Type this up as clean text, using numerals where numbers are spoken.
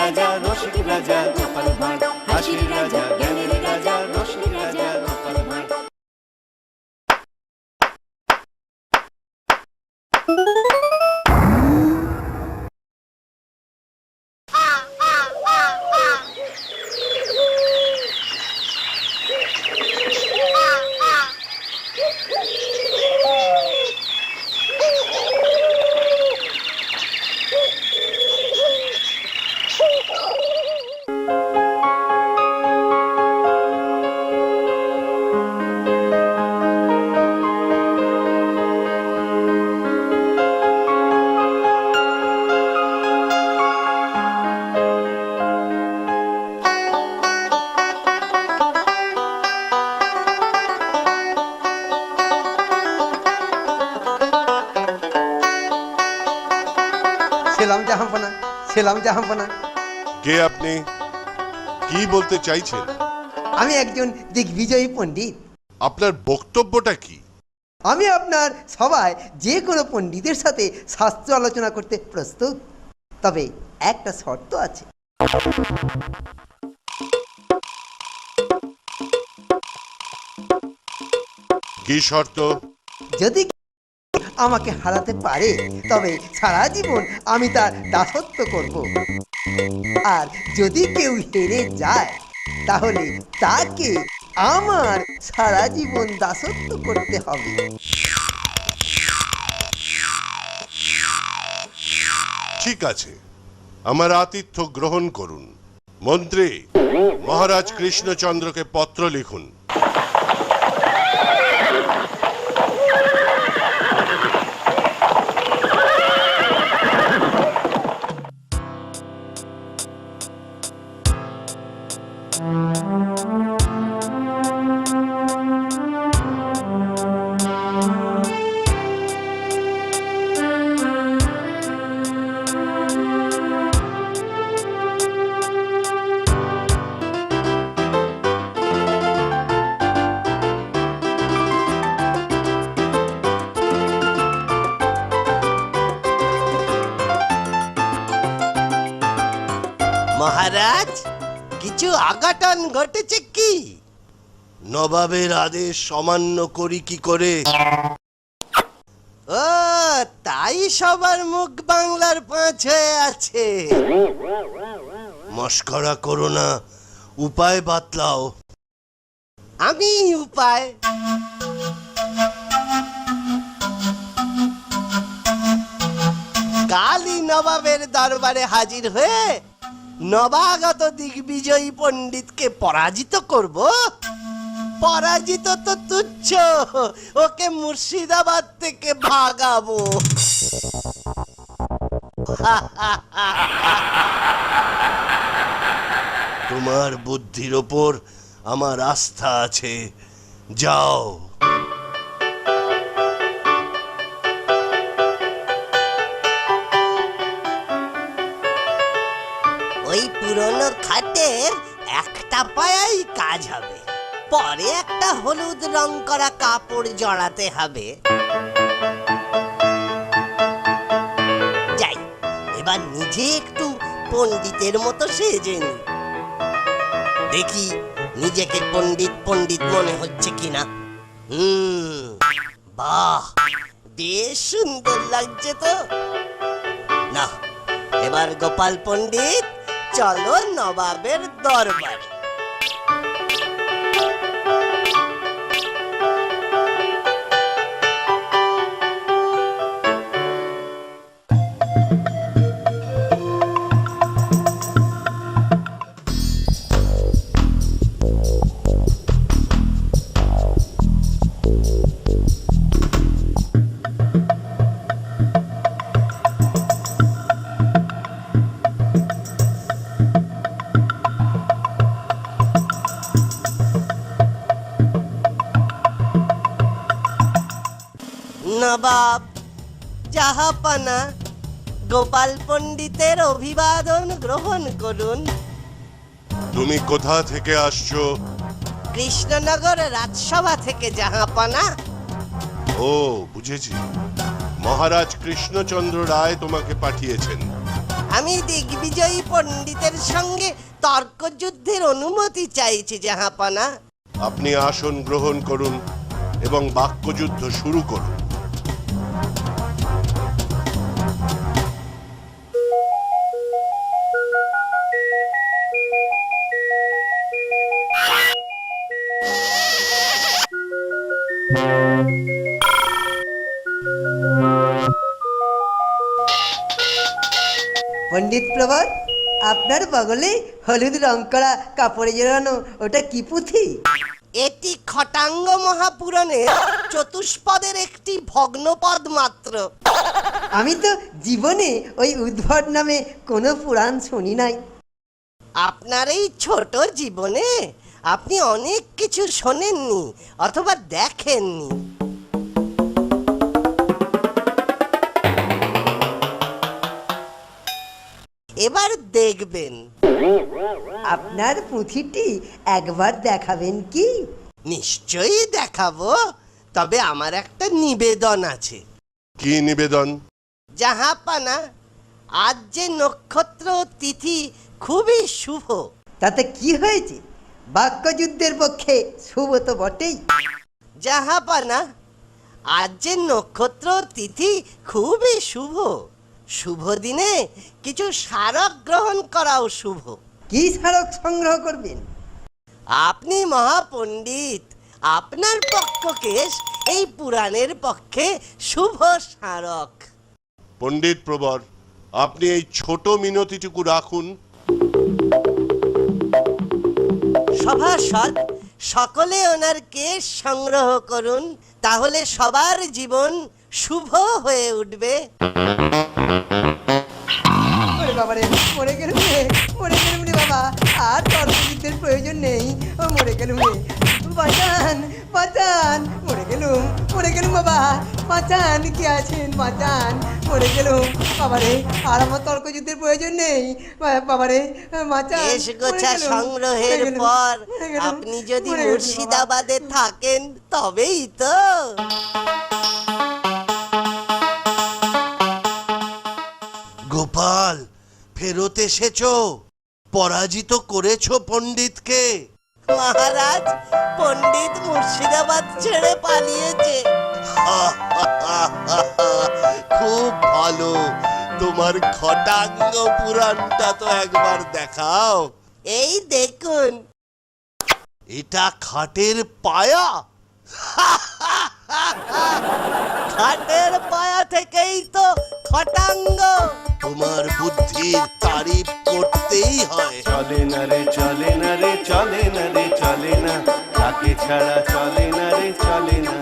রাজা রসিক রাজা গোপাল ভাঁড়, হাসির রাজা জ্ঞানের রাজা রসিক রাজা গোপাল ভাঁড়। সেলাম জাহাঁপনা, সেলাম জাহাঁপনা। কে আপনি? কি বলতে চাইছেন? আমি একজন দিগ্বিজয়ী পণ্ডিত। আপনার বক্তব্যটা কি? আমি আপনার সভায় যে কোনো পণ্ডিতের সাথে শাস্ত্র আলোচনা করতে প্রস্তুত, তবে একটা শর্ত আছে। কি শর্ত? যদি আমাকে হারাতে পারে তবে সারা জীবন আমি তার দাসত্ব করব, আর যদি কেউ হেরে যায় তাহলে তাকে আমার সারা জীবন দাসত্ব করতে হবে। ঠিক আছে, আমার আতিথ্য গ্রহণ করুন। মন্ত্রী, মহারাজ কৃষ্ণচন্দ্রকে পত্র লিখুন। মহারাজ, কিছু আঘাটন ঘটেছে কি? নবাবের আদেশ অমান্য করি কি করে? ও, তাই সবার মুখ বাংলার পাঁচ হয়ে আছে। মস্করা করো না, উপায় বাতলাও। আমি উপায়? কালই নবাবের দরবারে হাজির হয়ে নবাগত দিগ্বিজয়ী পণ্ডিতকে পরাজিত করব। পরাজিত তো তুচ্ছ, ওকে মুর্শিদাবাদ থেকে ভাগাবো। তোমার বুদ্ধির ওপর আমার আস্থা আছে, যাও। ওই পুরনো খাটের একটা পায়াই কাজ হবে, পরে একটা হলুদ রং করা কাপড় জড়াতে হবে। যাই, এবার নিজে একটু পণ্ডিতের মতো সেজে নি, দেখি নিজেকে পণ্ডিত পণ্ডিত মনে হচ্ছে কিনা। বাহ, বেশ সুন্দর লাগছে তো। না, এবার গোপাল পণ্ডিত, চলো নবাবের দরবারে। নবাব, জাহাপানা, গোপাল পণ্ডিতের অভিবাদন গ্রহণ করুন। তুমি কোথা থেকে আসছো? কৃষ্ণনগর রাজসভা থেকে, জাহাপানা। ও, বুঝেছি। মহারাজ কৃষ্ণচন্দ্র রায় তোমাকে পাঠিয়েছেন। আমি দিগ্বিজয়ী পণ্ডিতের সঙ্গে তর্কযুদ্ধের অনুমতি চাইছি জাহাপনা। আপনি আসন গ্রহণ করুন এবং বাক্যযুদ্ধ শুরু করুন। পণ্ডিত প্রভাত, আপনার বগলে হলুদ রং করা কাপড়ে জড়ানো ওটা কি পুঁথি? এটি খটাঙ্গ মহাপুরাণের চতুষ্পদের একটি ভগ্নপদ মাত্র। আমি তো জীবনে ওই উদ্ভট নামে কোনো পুরাণ শুনি নাই। আপনার এই ছোট জীবনে আপনি অনেক কিছু শোনেননি অথবা দেখেননি। এবার দেখবেন। আপনার পুঁথিটি একবার দেখাবেন কি? নিশ্চয়ই দেখাবো, তবে আমার একটা নিবেদন আছে। কি নিবেদন? জাহাপানা, আজ যে নক্ষত্র তিথি খুবই শুভ। তাতে কি হয়েছে? বাক্যযুদ্ধের পক্ষে শুভ তো বটেই। জাহাপানা, আজ যে নক্ষত্র তিথি খুবই শুভ। শুভ দিনে কিছু স্মারক গ্রহণ করাও শুভ। কি স্মারক সংগ্রহ করবেন? আপনি মহাপণ্ডিত, আপনার পক্ষকেশ এই পুরাণের পক্ষে শুভ স্মারক। পণ্ডিত প্রবর, আপনি এই ছোট মিনতিটুকু রাখুন। সভাসদ, সকলে ওনার কেশ সংগ্রহ করুন, তাহলে সবার জীবন শুভ হয়ে উঠবে। ওরে বাবারে, মরে গেলুম রে, মরে গেলুম রে বাবা। আর তর্কযুদ্ধের প্রয়োজন নেই, ও মরে গেলুম রে। বাঁচান, বাঁচান, মরে গেলুম বাবা। বাঁচান, কে আছেন? বাঁচান, মরে গেলুম বাবারে। আর আমার তর্কযুদ্ধের প্রয়োজন নেই বাবারে, বাঁচান। কেশ গোছা সংগ্রহের পর আপনি যদি মুর্শিদাবাদে থাকেন তবেই তো। গোপাল, ফেরত এসেছো? পরাজিত করেছো পণ্ডিতকে? মহারাজ, পণ্ডিত মুর্শিদাবাদ ছেড়ে পালিয়েছে। খুব ভালো। তোমার খটাঙ্গ পুরাণটা তো একবার দেখাও। এই দেখুন। এটা খাটের পায়া? খাটের পায়া থেকেই তো খটাঙ্গ। তোমার বুদ্ধির তারিফ করতেই হয়। চলে না রে, চলে না রে, চলে না রে, চলে না, তাকে ছাড়া চলে না রে, চলে না।